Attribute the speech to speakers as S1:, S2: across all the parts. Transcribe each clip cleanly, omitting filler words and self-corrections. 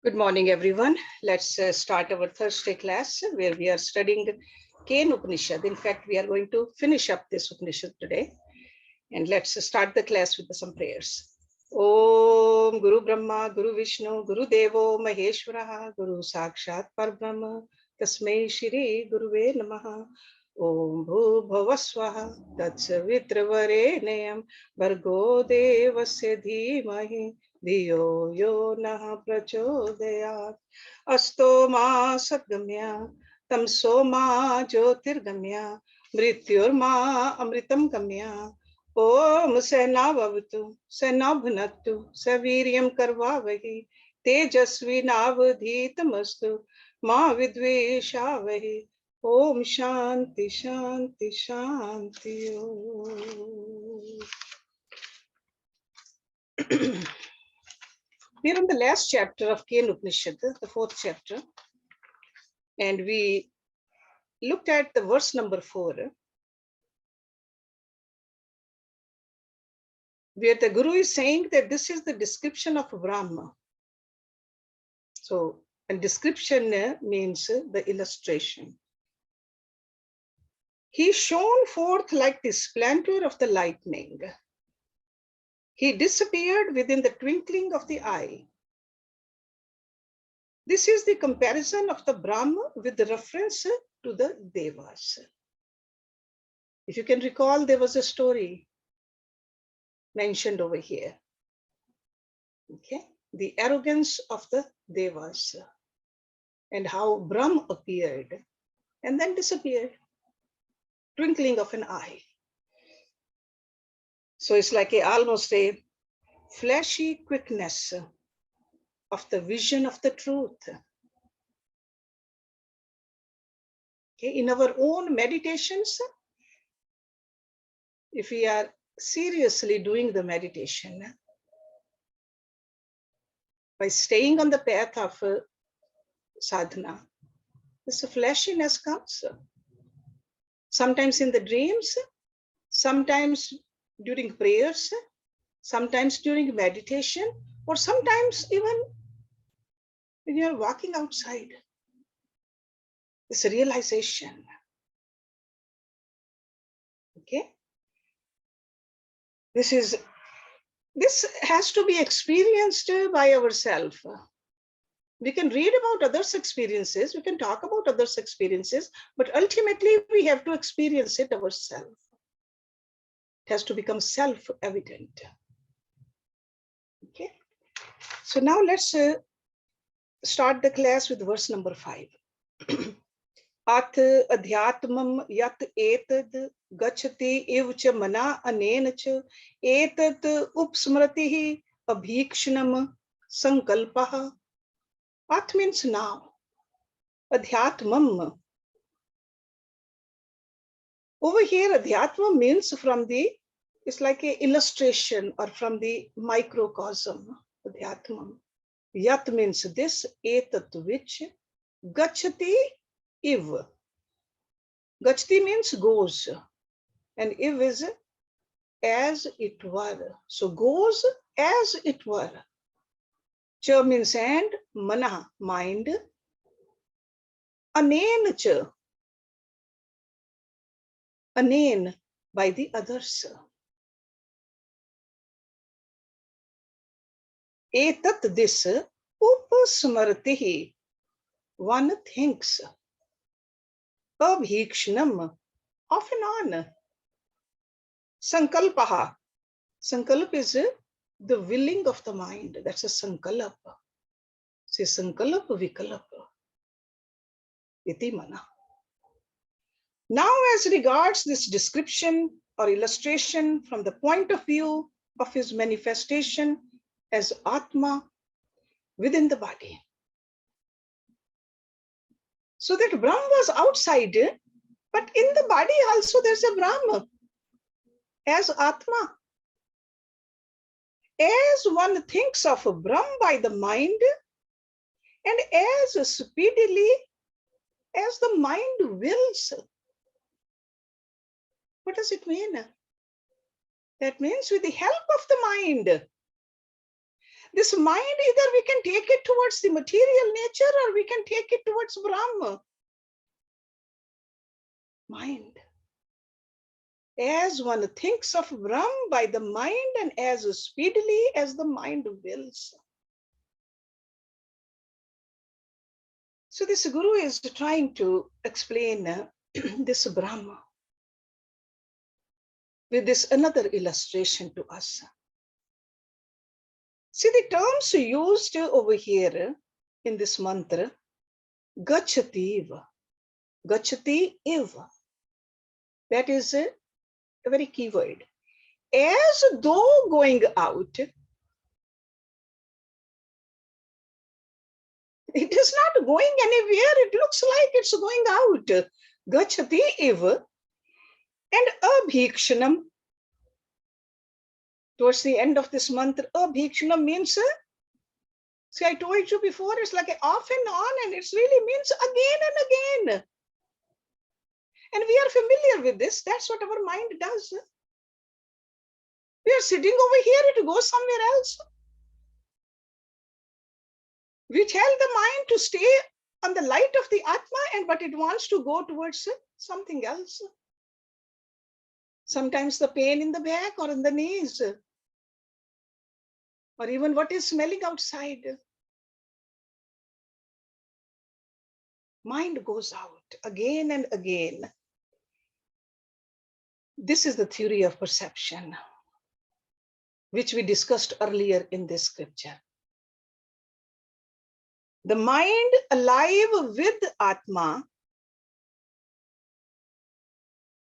S1: Good morning, everyone. Let's start our Thursday class where we are studying Kenopanishad. In fact, we are going to finish up this Upanishad today. And let's start the class with some prayers. Om Guru Brahma, Guru Vishnu, Guru Devo Maheshwaraha, Guru Sakshat Parbrahma, Tasmai Shri Guruve Namaha. Om Bhu Bhavaswaha, Tatsavitravare Bhargo Devasya Dhimahi. Diyo yo nah prachodayat asto ma sadgamya tamso ma jyotirgamya mrityurma amritam gamya om sena bhavatu sena bhunaktu saviryam karvavahi tejasvi navadhitamastu ma vidveshavahi om shanti shanti shanti om. We are in the last chapter of Kenopanishad, the fourth chapter, and we looked at the verse number 4, where the Guru is saying that this is the description of Brahma. So, and description means the illustration. He shone forth like the splendor of the lightning. He disappeared within the twinkling of the eye. This is the comparison of the Brahma with the reference to the Devas. If you can recall, there was a story mentioned over here. Okay, the arrogance of the Devas and how Brahma appeared and then disappeared, twinkling of an eye. So it's like almost a flashy quickness of the vision of the truth. Okay, in our own meditations, if we are seriously doing the meditation, by staying on the path of sadhana, this flashiness comes. Sometimes in the dreams, sometimes during prayers, sometimes during meditation, or sometimes even when you are walking outside. This realization. Okay. This has to be experienced by ourselves. We can read about others' experiences, we can talk about others' experiences, but ultimately we have to experience it ourselves. It has to become self-evident. Okay. So now let's start the class with verse number 5. Ath adhyatmam yat etad gachati iv cha mana anen cha etat upsmratihi abhikshnam sankalpaha. Ath means now. Adhyatmam. Over here, adhyatma means from the, it's like an illustration or from the microcosm. Adhyatmam. Yat means this, etat which, gachati iv. Gachati means goes, and iv is as it were. So goes as it were. Cha means and, mana, mind. Anen cha. Anen, by the others. Etat this, upasmartihi, one thinks. Abhikshnam, off and on. Sankalpaha. Sankalp is the willing of the mind. That's a sankalp. Say sankalp vikalp. Iti mana. Now, as regards this description or illustration from the point of view of his manifestation as Atma within the body. So that Brahma was outside, but in the body also there's a Brahma as Atma. As one thinks of a Brahma by the mind, and as speedily as the mind wills. What does it mean? That means with the help of the mind, This mind, either we can take it towards the material nature or we can take it towards Brahma. Mind. As one thinks of Brahm by the mind and as speedily as the mind wills. So this Guru is trying to explain this Brahma with this another illustration to us. See the terms used over here in this mantra, gachati eva. Gachati eva. That is a very key word. As though going out. It is not going anywhere. It looks like it's going out. Gachati eva. And abhikshanam. Towards the end of this mantra, abhikshanam means, see, I told you before, it's like off and on, and it really means again and again. And we are familiar with this. That's what our mind does. We are sitting over here, it goes somewhere else. We tell the mind to stay on the light of the Atma, but it wants to go towards something else. Sometimes the pain in the back or in the knees, or even what is smelling outside. Mind goes out again and again. This is the theory of perception, which we discussed earlier in this scripture. The mind alive with Atma.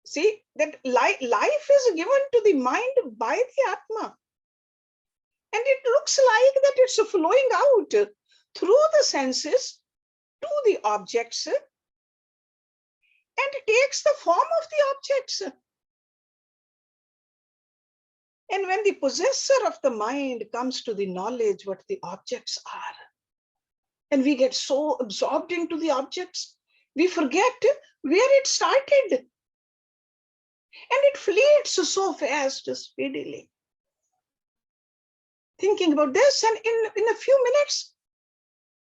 S1: See, that life is given to the mind by the Atma. And it looks like that it's flowing out through the senses to the objects and takes the form of the objects. And when the possessor of the mind comes to the knowledge what the objects are, and we get so absorbed into the objects, we forget where it started. And it fleets so fast, speedily. Thinking about this, and in a few minutes,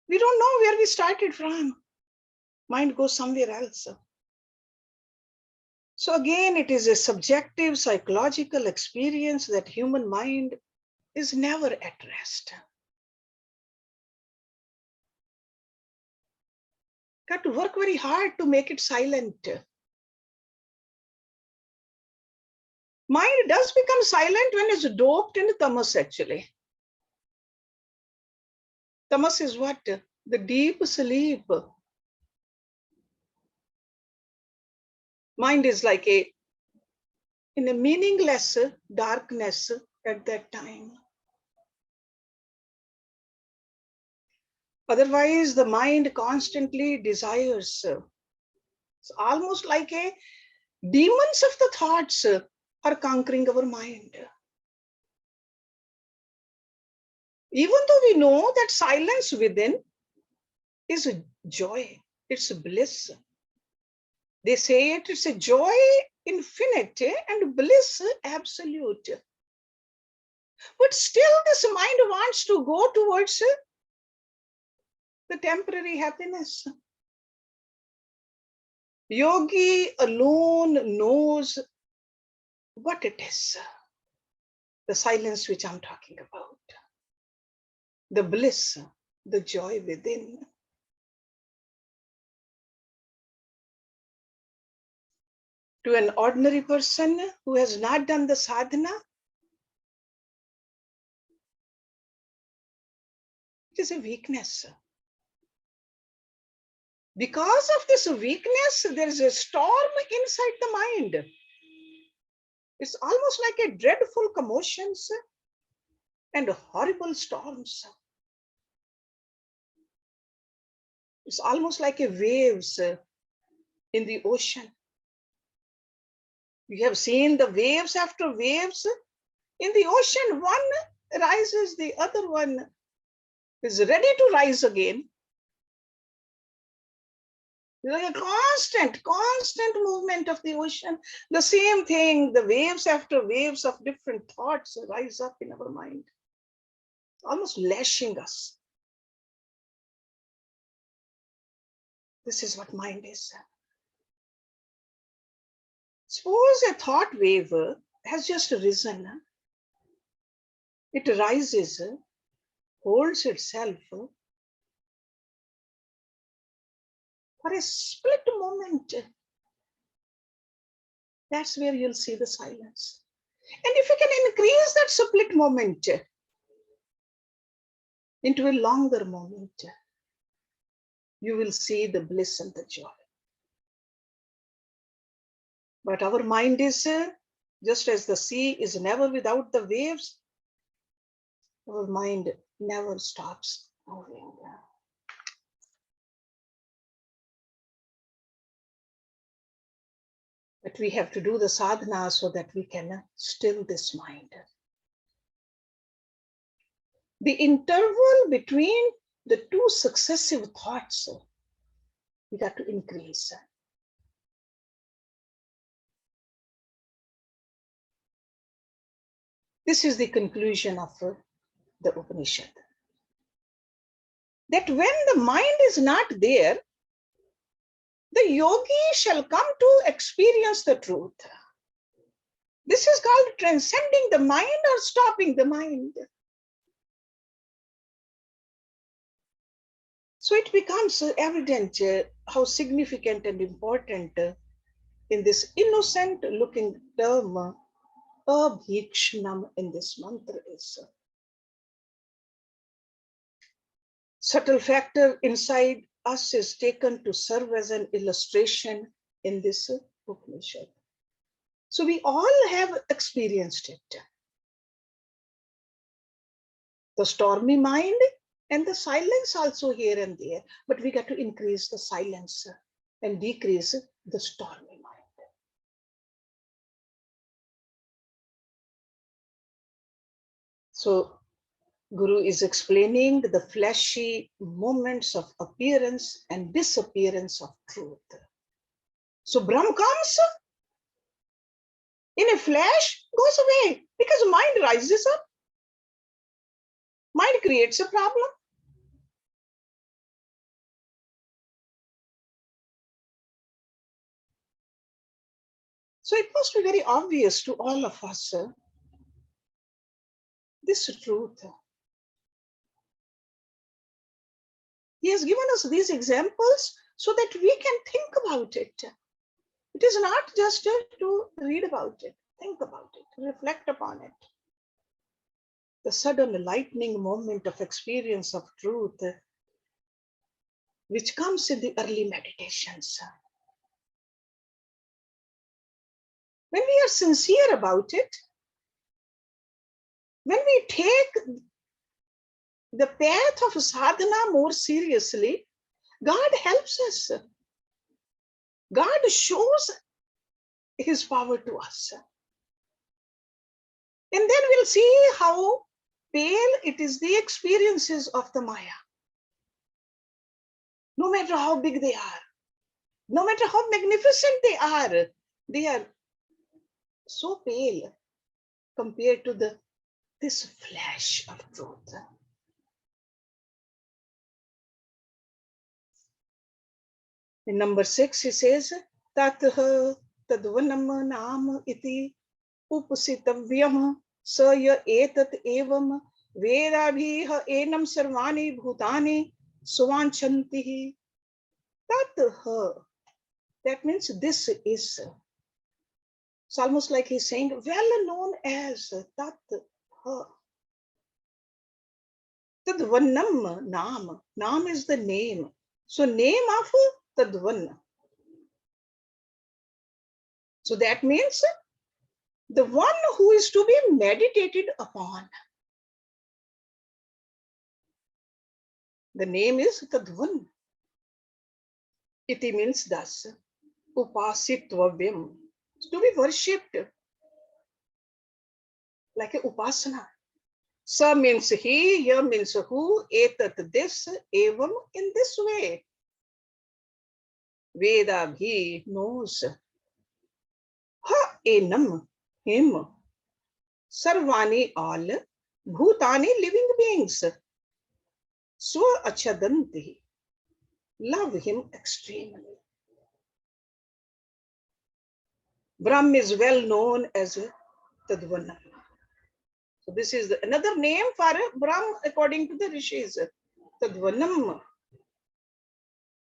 S1: we don't know where we started from. Mind goes somewhere else. So again, it is a subjective psychological experience that human mind is never at rest. Got to work very hard to make it silent. Mind does become silent when it's doped in tamas, actually. Tamas is what? The deep sleep. Mind is like in a meaningless darkness at that time. Otherwise, the mind constantly desires. It's almost like demons of the thoughts are conquering our mind. Even though we know that silence within is joy, it's bliss. They say it's a joy infinite and bliss absolute. But still this mind wants to go towards the temporary happiness. Yogi alone knows what it is. The silence which I'm talking about. The bliss, the joy within. To an ordinary person who has not done the sadhana, it is a weakness. Because of this weakness, there is a storm inside the mind. It's almost like a dreadful commotions and horrible storms. It's almost like a waves in the ocean. We have seen the waves after waves in the ocean. One rises, the other one is ready to rise again. Like a constant movement of the ocean. The same thing, the waves after waves of different thoughts rise up in our mind. almost lashing us. This is what mind is. Suppose a thought wave has just risen. It rises, holds itself for a split moment. That's where you'll see the silence. And if you can increase that split moment into a longer moment, you will see the bliss and the joy. But our mind is, just as the sea is never without the waves, our mind never stops moving. But we have to do the sadhana so that we can still this mind. The interval between the two successive thoughts, we got to increase. This is the conclusion of the Upanishad. That when the mind is not there, the yogi shall come to experience the truth. This is called transcending the mind or stopping the mind. So it becomes evident how significant and important in this innocent looking term, abhikshanam, in this mantra is. Subtle factor inside us is taken to serve as an illustration in this Upanishad. So we all have experienced it. The stormy mind and the silence also here and there, but we got to increase the silence and decrease the stormy mind. So Guru is explaining the flashy moments of appearance and disappearance of truth. So Brahm comes in a flash, goes away, because mind rises up. Mind creates a problem. So it must be very obvious to all of us, this truth. He has given us these examples so that we can think about it. It is not just to read about it, think about it, reflect upon it. The sudden lightning moment of experience of truth, which comes in the early meditations. When we are sincere about it, when we take the path of sadhana more seriously, God helps us. God shows his power to us. And then we'll see how pale it is, the experiences of the Maya. No matter how big they are, no matter how magnificent they are so pale compared to this flash of truth. In number 6, he says, Tatha tadvanam nam iti upasitavyam saya etat evam vedabhiha enam sarvani bhutani swanchantihi. Tatha, that means this is. It's almost like he's saying, well known as Tatha. Tadvanam nam. Nam is the name. So name of Tadvan. So that means the one who is to be meditated upon. The name is Tadvan. Iti means thus. Upasitvavyam. To be worshipped. Like a upasana. Sa means he, ya means who, etat this, evam in this way. Veda he knows. Ha enam, him. Sarvani all. Bhutani, living beings. Swa achadanti, love him extremely. Brahm is well known as Tadvanam. So this is another name for Brahm according to the rishis. Tadvanam.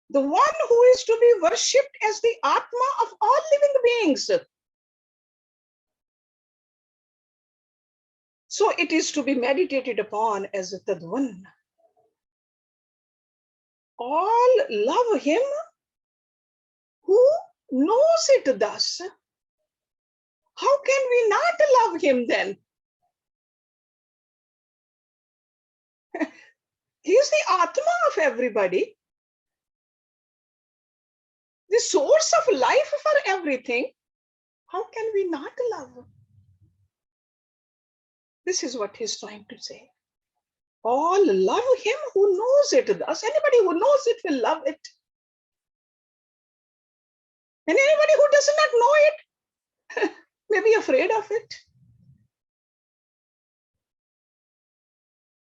S1: The one who is to be worshipped as the Atma of all living beings. So it is to be meditated upon as Tadvan. All love him who knows it thus. How can we not love him then? He is the Atma of everybody, the source of life for everything. How can we not love? This is what he's trying to say. All love him who knows it thus. Anybody who knows it will love it. And anybody who does not know it may be afraid of it.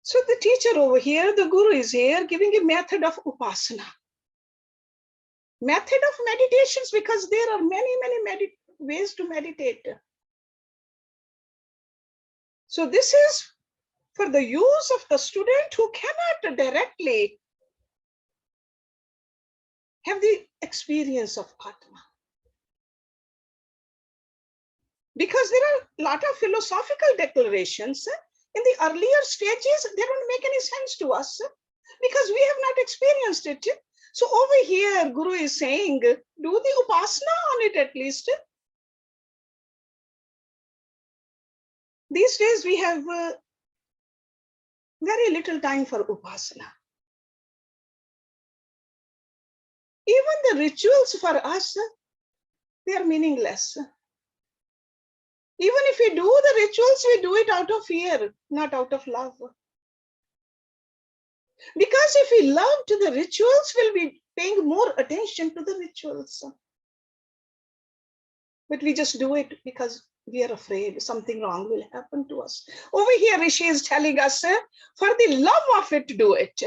S1: So the teacher over here, the guru is here giving a method of upasana. Method of meditations, because there are many ways to meditate. So this is for the use of the student who cannot directly have the experience of Atma. Because there are a lot of philosophical declarations in the earlier stages, they don't make any sense to us because we have not experienced it. So over here, Guru is saying, do the upasana on it at least. These days we have very little time for upasana. Even the rituals for us, they are meaningless. Even if we do the rituals, we do it out of fear, not out of love. Because if we loved the rituals, we'll be paying more attention to the rituals. But we just do it because we are afraid something wrong will happen to us. Over here, Rishi is telling us, for the love of it, do it.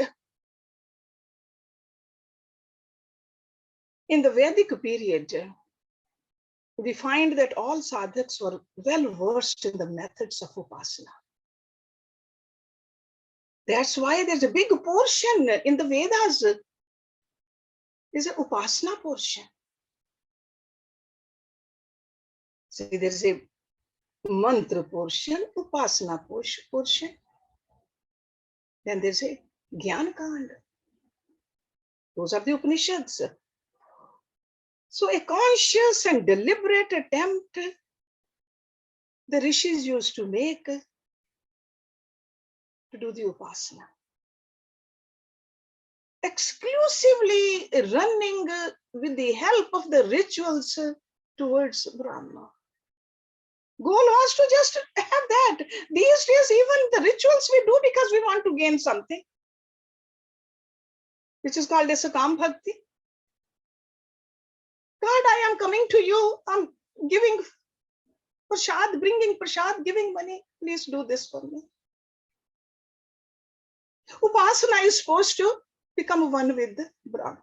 S1: In the Vedic period, we find that all sadhaks were well versed in the methods of upasana. That's why there's a big portion in the Vedas, is an upasana portion. So there's a mantra portion, upasana portion. Then there's a Gyan Kand. Those are the Upanishads. So a conscious and deliberate attempt the rishis used to make to do the upasana. Exclusively running with the help of the rituals towards Brahma. Goal was to just have that. These days, even the rituals we do because we want to gain something, which is called as a Kam Bhakti. God, I am coming to you. I'm giving prasad, bringing prasad, giving money. Please do this for me. Upasana is supposed to become one with Brahma.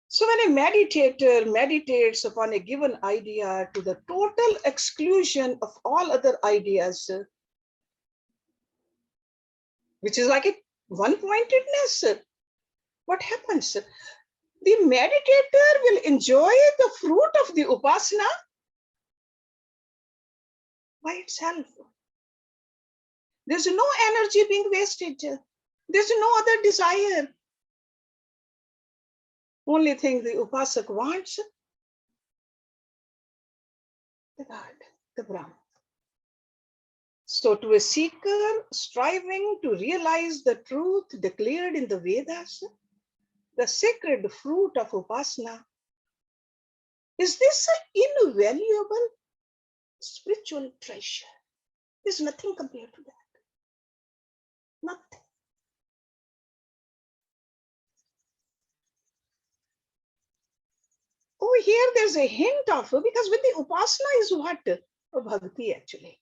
S1: So when a meditator meditates upon a given idea to the total exclusion of all other ideas, which is like a one-pointedness, what happens? The meditator will enjoy the fruit of the upasana by itself. There's no energy being wasted. There's no other desire. Only thing the upasak wants, the God, the Brahman. So to a seeker striving to realize the truth declared in the Vedas, the sacred fruit of upasana, is this an invaluable spiritual treasure? There's nothing compared to that. Nothing. Over here, there's a hint of, because with the upasana is what? A bhakti actually.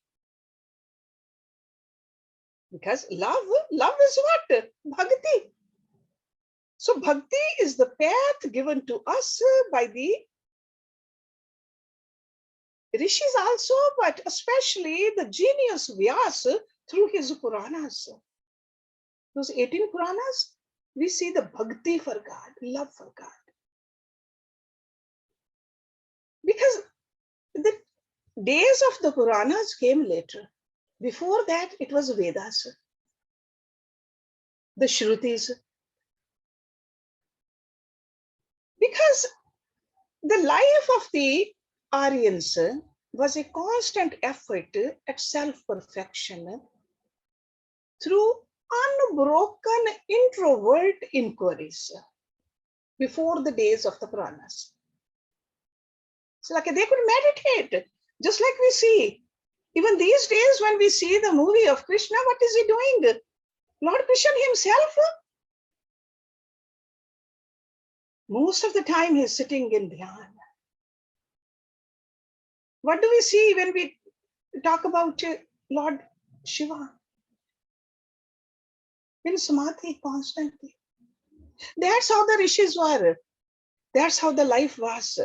S1: Because love is what? Bhakti. So bhakti is the path given to us by the rishis also, but especially the genius Vyasa through his Puranas. Those 18 Puranas, we see the bhakti for God, love for God. Because the days of the Puranas came later. Before that, it was Vedas, the Shrutis. Because the life of the Aryans was a constant effort at self-perfection through unbroken introvert inquiries before the days of the Puranas. So like they could meditate, just like we see. Even these days when we see the movie of Krishna, what is he doing? Lord Krishna himself, most of the time he's sitting in dhyan. What do we see when we talk about Lord Shiva? In samadhi constantly. That's how the rishis were. That's how the life was.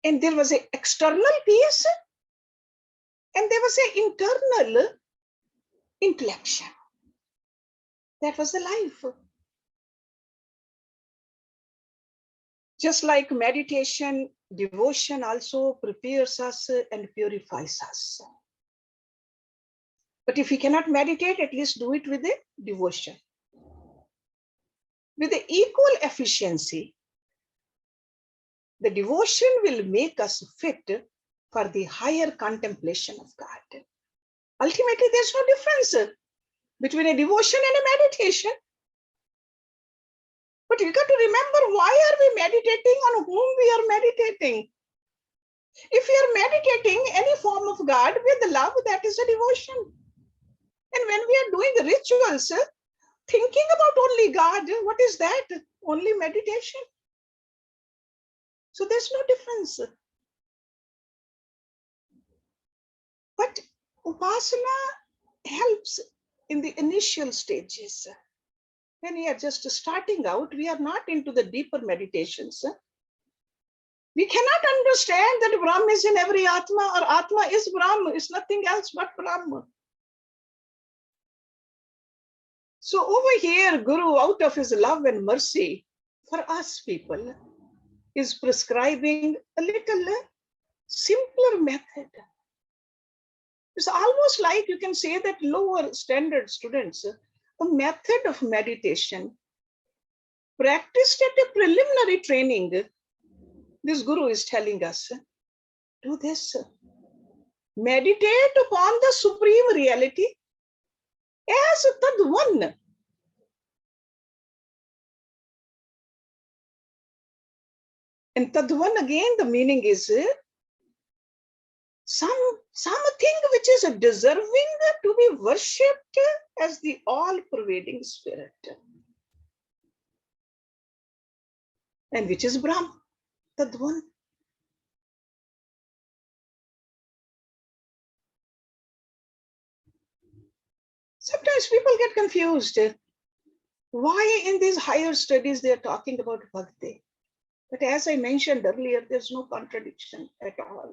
S1: And there was an external peace and there was an internal intellection. That was the life. Just like meditation, devotion also prepares us and purifies us. But if we cannot meditate, at least do it with the devotion. With the equal efficiency, the devotion will make us fit for the higher contemplation of God. Ultimately, there's no difference between a devotion and a meditation. But we got to remember, why are we meditating, on whom we are meditating? If we are meditating any form of God with love, that is a devotion. And when we are doing rituals, thinking about only God, what is that? Only meditation. So there's no difference. But upasana helps in the initial stages. When we are just starting out, we are not into the deeper meditations. We cannot understand that Brahma is in every Atma, or Atma is Brahma. It's nothing else but Brahma. So over here, Guru, out of his love and mercy for us people, is prescribing a little simpler method. It's almost like you can say that lower standard students, a method of meditation practiced at a preliminary training. This Guru is telling us, do this. Meditate upon the supreme reality as Tad One. And Tad One, again, the meaning is something which is deserving to be worshipped as the all-pervading spirit. And which is Brahma, Tad One. Sometimes people get confused. Why in these higher studies they are talking about bhakti? But as I mentioned earlier, there's no contradiction at all.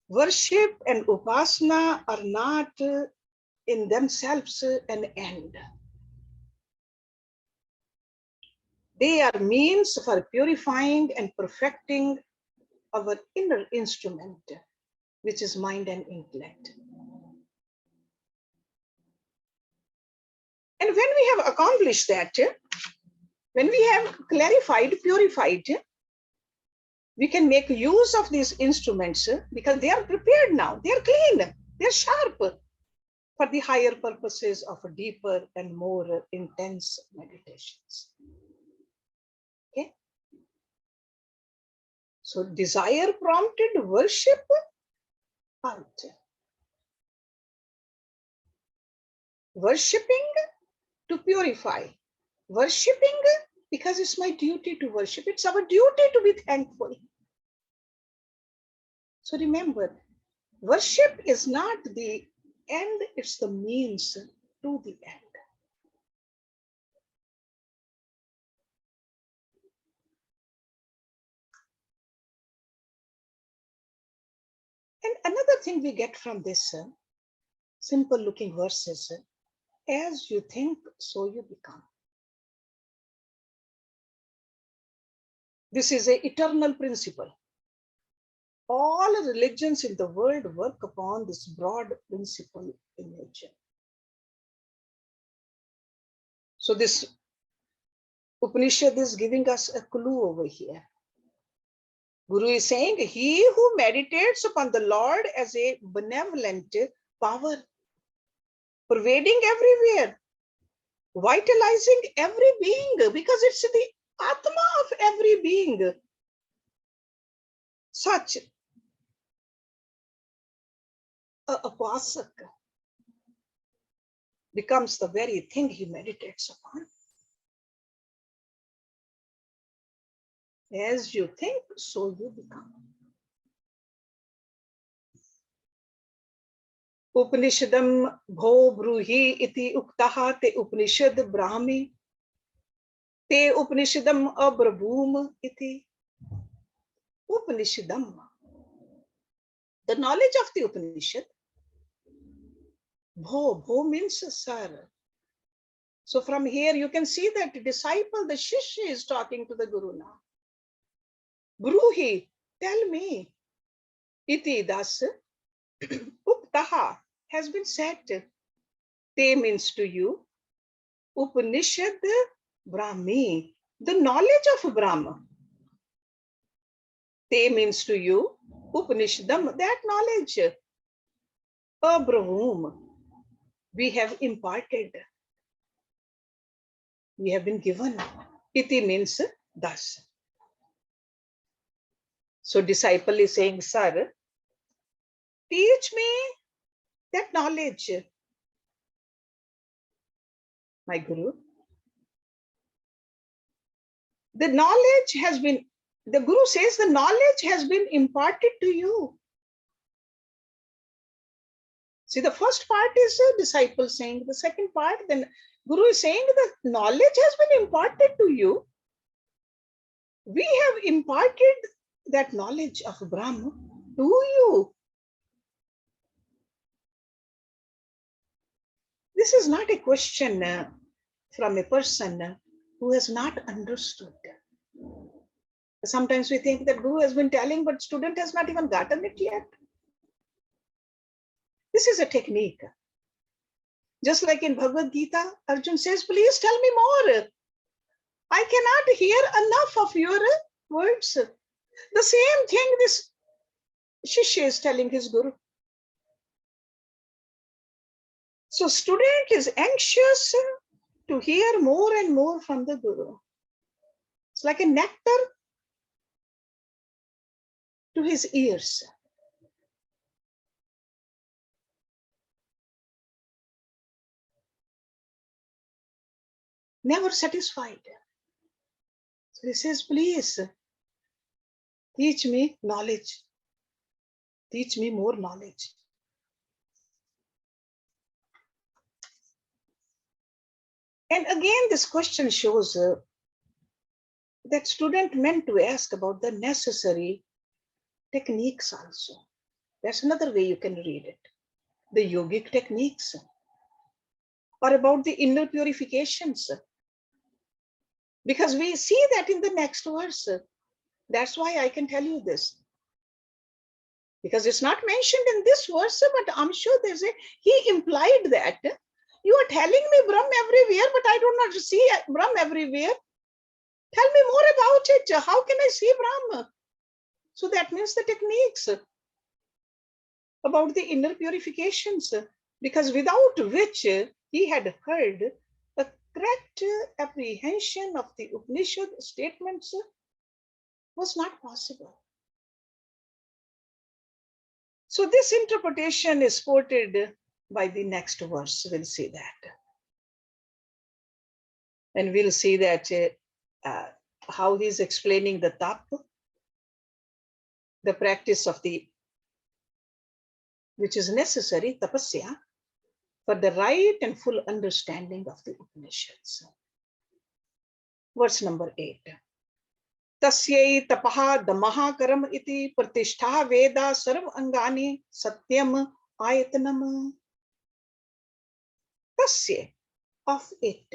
S1: Worship and upasana are not in themselves an end. They are means for purifying and perfecting our inner instrument, which is mind and intellect. And when we have accomplished that, when we have clarified, purified, we can make use of these instruments because they are prepared now. They are clean. They are sharp for the higher purposes of deeper and more intense meditations. Okay. So desire prompted worship out. Worshipping to purify. Worshipping because it's my duty to worship. It's our duty to be thankful. So remember, Worship is not the end, it's the means to the end. And another thing we get from this simple looking verse is, as you think, so you become. This is an eternal principle. All religions in the world work upon this broad principle in nature. So this Upanishad is giving us a clue over here. Guru is saying, he who meditates upon the Lord as a benevolent power, pervading everywhere, vitalizing every being, because it's the Atma of every being. Such a upasak becomes the very thing he meditates upon. As you think, so you become. Upanishadam bho bruhi iti uktaha te Upanishad brahmi te Upanishadam abrabhum iti. Upanishadam, the knowledge of the Upanishad. Bho means sir. So from here you can see that the disciple, the Shishya, is talking to the Guru now. Bruhi, tell me. Iti das, uktaha, has been said. Te means to you. Upanishad Brahmi, the knowledge of Brahma. Te means to you. Upanishadam, that knowledge. Abrahum, we have imparted. We have been given. Iti means thus. So disciple is saying, sir, teach me that knowledge. My Guru. The knowledge has been, the Guru says the knowledge has been imparted to you. See, the first part is a disciple saying, the second part, then Guru is saying the knowledge has been imparted to you. We have imparted that knowledge of Brahma to you. This is not a question from a person who has not understood. Sometimes we think that Guru has been telling, but student has not even gotten it yet. This is a technique. Just like in Bhagavad Gita, Arjun says, please tell me more. I cannot hear enough of your words. The same thing this Shishya is telling his Guru. So student is anxious to hear more and more from the Guru. It's like a nectar to his ears. Never satisfied. So he says, please teach me knowledge. Teach me more knowledge. And again, this question shows that student meant to ask about the necessary techniques also. That's another way you can read it. The yogic techniques, or about the inner purifications. Because we see that in the next verse. That's why I can tell you this. Because it's not mentioned in this verse, but I'm sure he implied that. You are telling me Brahm everywhere, but I do not see Brahm everywhere. Tell me more about it. How can I see Brahm? So that means the techniques about the inner purifications, because without which he had heard a correct apprehension of the Upanishad statements was not possible. So this interpretation is supported by the next verse. We'll see that. And we'll see that how he's explaining the tap, the practice of the which is necessary, tapasya, for the right and full understanding of the Upanishads. Verse number 8. Tasyai tapaha damaha karam iti pratishtha veda sarv angani satyam ayatanam. Tasya, of it.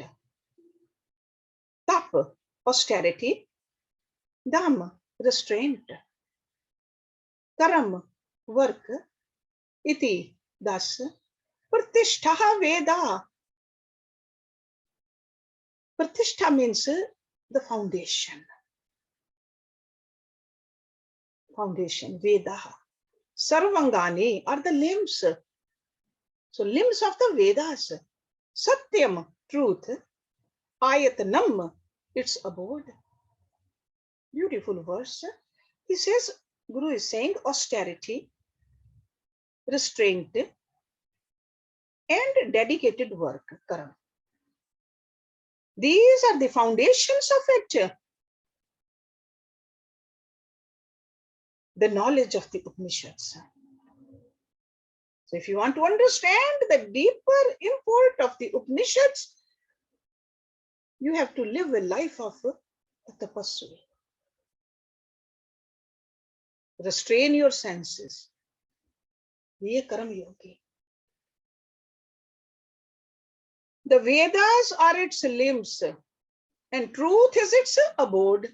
S1: Tap, austerity. Dam, restraint. Karam, work. Iti, thus. Pratishtha veda. Pratishtha means the foundation. Foundation, Veda. Sarvangani are the limbs. So limbs of the Vedas. Satyam, truth. Ayatanam, its abode. Beautiful verse. He says, Guru is saying austerity, restraint, and dedicated work. Karam. These are the foundations of it. The knowledge of the Upanishads. So if you want to understand the deeper import of the Upanishads, you have to live a life of a tapasvi. Restrain your senses. Be a karam yogi. The Vedas are its limbs and truth is its abode.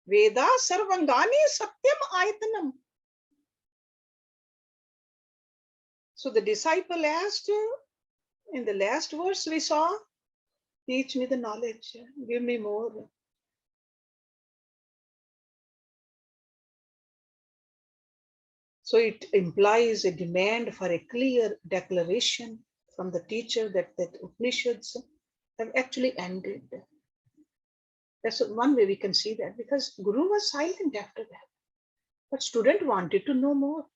S1: Veda sarvangani satyam ayatanam. So the disciple asked in the last verse we saw, teach me the knowledge, give me more. So it implies a demand for a clear declaration from the teacher that Upanishads have actually ended. That's one way we can see that, because Guru was silent after that. But student wanted to know more.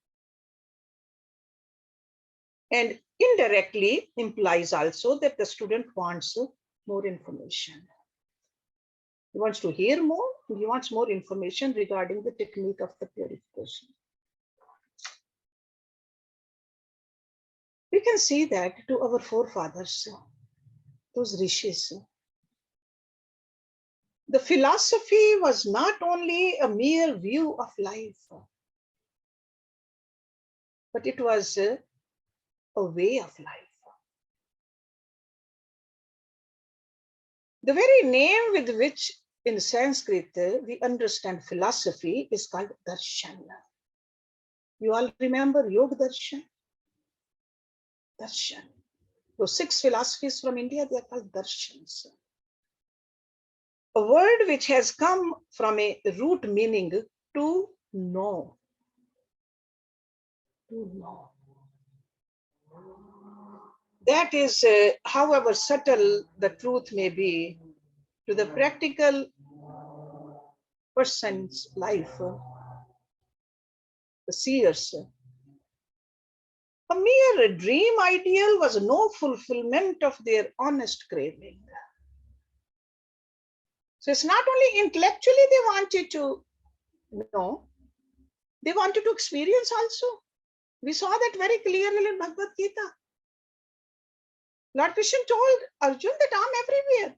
S1: And indirectly implies also that the student wants more information. He wants to hear more, he wants more information regarding the technique of the purification. We can see that to our forefathers, those rishis. The philosophy was not only a mere view of life, but it was a way of life. The very name with which in Sanskrit we understand philosophy is called darshan. You all remember Yoga Darshan? Darshan. Those 6 philosophies from India, they are called darshans. A word which has come from a root meaning to know. To know. That is, however subtle the truth may be, to the practical person's life, the seers, a mere dream ideal was no fulfillment of their honest craving. So it's not only intellectually they wanted to know, they wanted to experience also. We saw that very clearly in Bhagavad Gita. Lord Krishna told Arjun that I'm everywhere.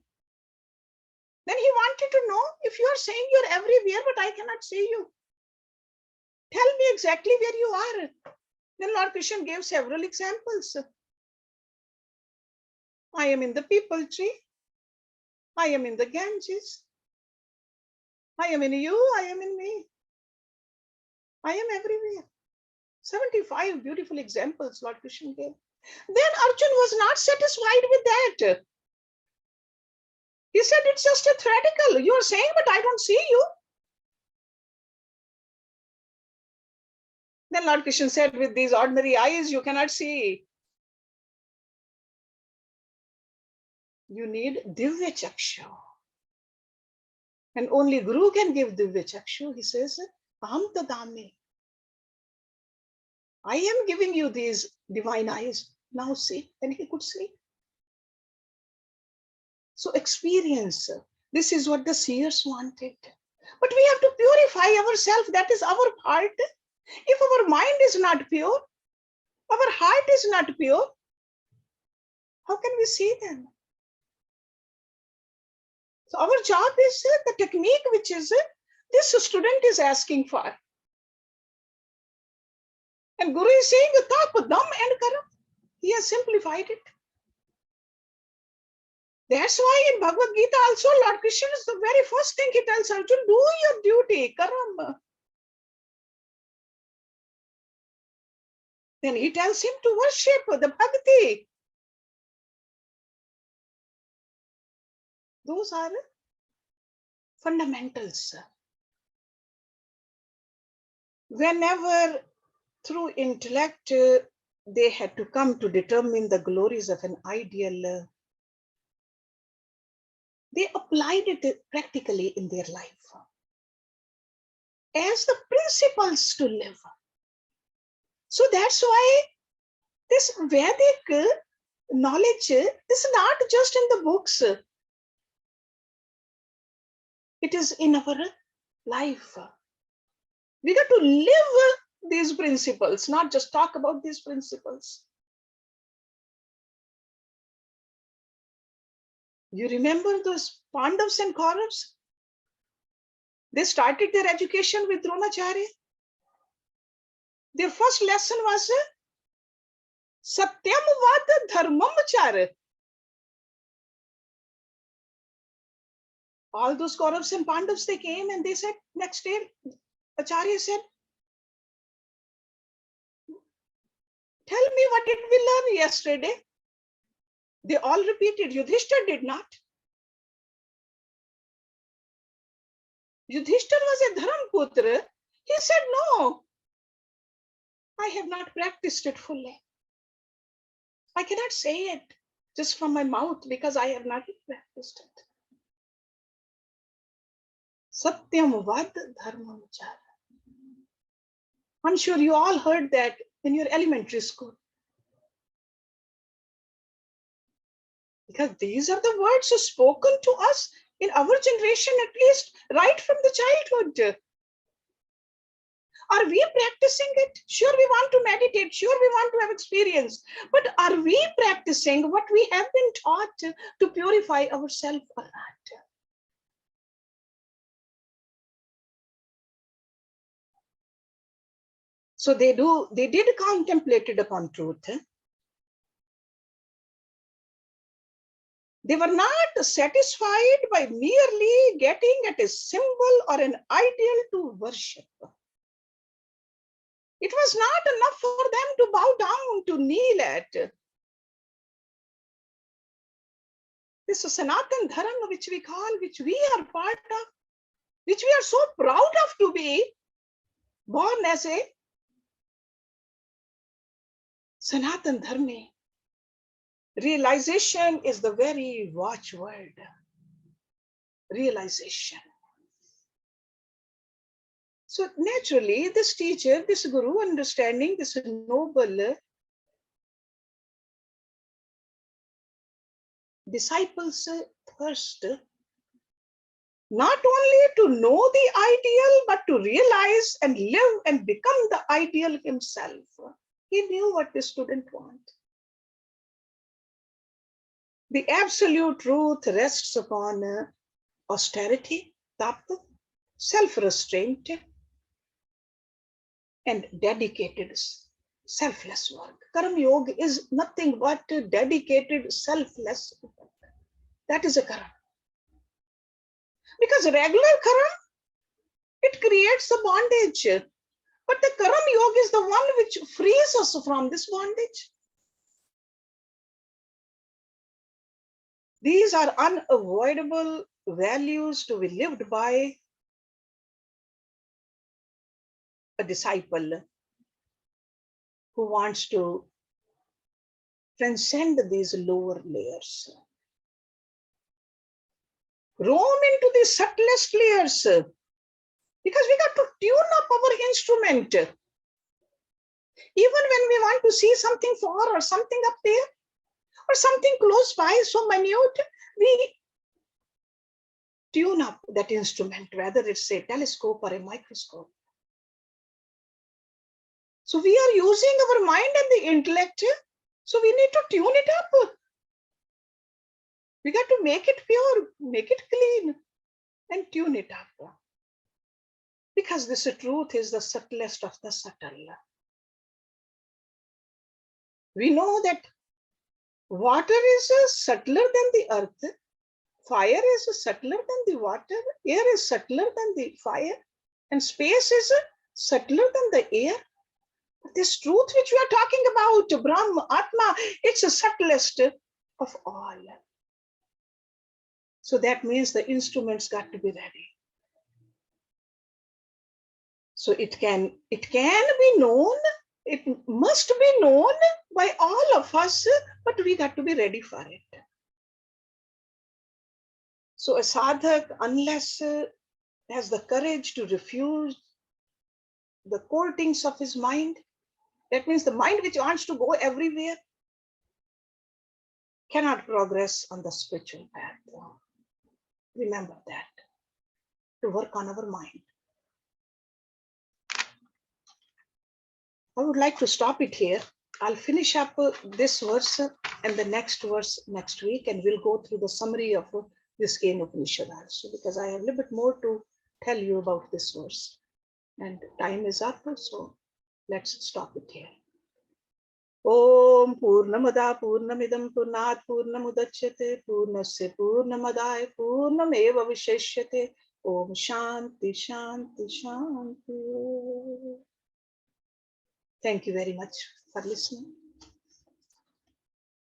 S1: Then he wanted to know, if you are saying you're everywhere, but I cannot see you, tell me exactly where you are. Then Lord Krishna gave several examples. I am in the peepal tree. I am in the Ganges. I am in you. I am in me. I am everywhere. 75 beautiful examples Lord Krishna gave. Then Arjun was not satisfied with that. He said, it's just a theoretical. You are saying, but I don't see you. Then Lord Krishna said, with these ordinary eyes, you cannot see. You need Divya Chakshu. And only Guru can give Divya Chakshu. He says, Aham Tadami. I am giving you these divine eyes. Now see. And he could see. So experience. This is what the seers wanted. But we have to purify ourselves. That is our part. If our mind is not pure, our heart is not pure, how can we see them? So our job is the technique which is this student is asking for. And Guru is saying, Tap, dam and karam. He has simplified it. That's why in Bhagavad Gita also, Lord Krishna is the very first thing he tells Arjuna, do your duty, karam. Then he tells him to worship the bhakti. Those are fundamentals. Whenever through intellect they had to come to determine the glories of an ideal, they applied it practically in their life as the principles to live. So that's why this Vedic knowledge is not just in the books. It is in our life. We got to live these principles, not just talk about these principles. You remember those Pandavas and Kauravas? They started their education with Dronacharya. Their first lesson was Satyam Vad Dharmam Char. All those Kauravas and Pandavas, they came and they said, next day, Acharya said, tell me what did we learn yesterday? They all repeated. Yudhishthir did not. Yudhishthir was a Dharamputra. He said, no, I have not practiced it fully. I cannot say it just from my mouth because I have not practiced it. Satyam Vad Dharmam Char. I'm sure you all heard that in your elementary school. Because these are the words spoken to us in our generation, at least right from the childhood. Are we practicing it? Sure, we want to meditate. Sure, we want to have experience. But are we practicing what we have been taught to purify ourselves or not? So they did contemplate it upon truth. They were not satisfied by merely getting at a symbol or an ideal to worship. It was not enough for them to bow down, to kneel at. This Sanatan Dharma, which we call, which we are part of, which we are so proud of to be born as a Sanatan Dharma. Realization is the very watchword. Realization. So naturally, this teacher, this guru, understanding this noble disciples' thirst, not only to know the ideal, but to realize and live and become the ideal himself. He knew what the student wanted. The absolute truth rests upon austerity, tapa, self-restraint, and dedicated selfless work. Karma yoga is nothing but dedicated selfless work. That is a karma. Because regular karma, it creates the bondage. But the karma yoga is the one which frees us from this bondage. These are unavoidable values to be lived by a disciple who wants to transcend these lower layers. Roam into the subtlest layers, because we got to tune up our instrument. Even when we want to see something far or something up there, or something close by, so minute, we tune up that instrument, whether it's a telescope or a microscope. So we are using our mind and the intellect. So we need to tune it up. We got to make it pure, make it clean, and tune it up. Because this truth is the subtlest of the subtle. We know that water is subtler than the earth, fire is subtler than the water, air is subtler than the fire, and space is subtler than the air. But this truth which we are talking about, Brahma, Atma, it's the subtlest of all. So that means the instruments got to be ready. So it can be known, it must be known by all of us, but we got to be ready for it. So a sadhak, unless has the courage to refuse the courtings of his mind, that means the mind which wants to go everywhere, cannot progress on the spiritual path. Remember that, to work on our mind. I would like to stop it here. I'll finish up this verse and the next verse next week, and we'll go through the summary of this Kenopanishad also, because I have a little bit more to tell you about this verse. And time is up, so let's stop it here. Om Purnamada Purnamidam Purnat Purnamudachyate Purnasya Purnamadaya Purnameva Visheshyate. Om Shanti Shanti Shanti. Thank you very much for listening.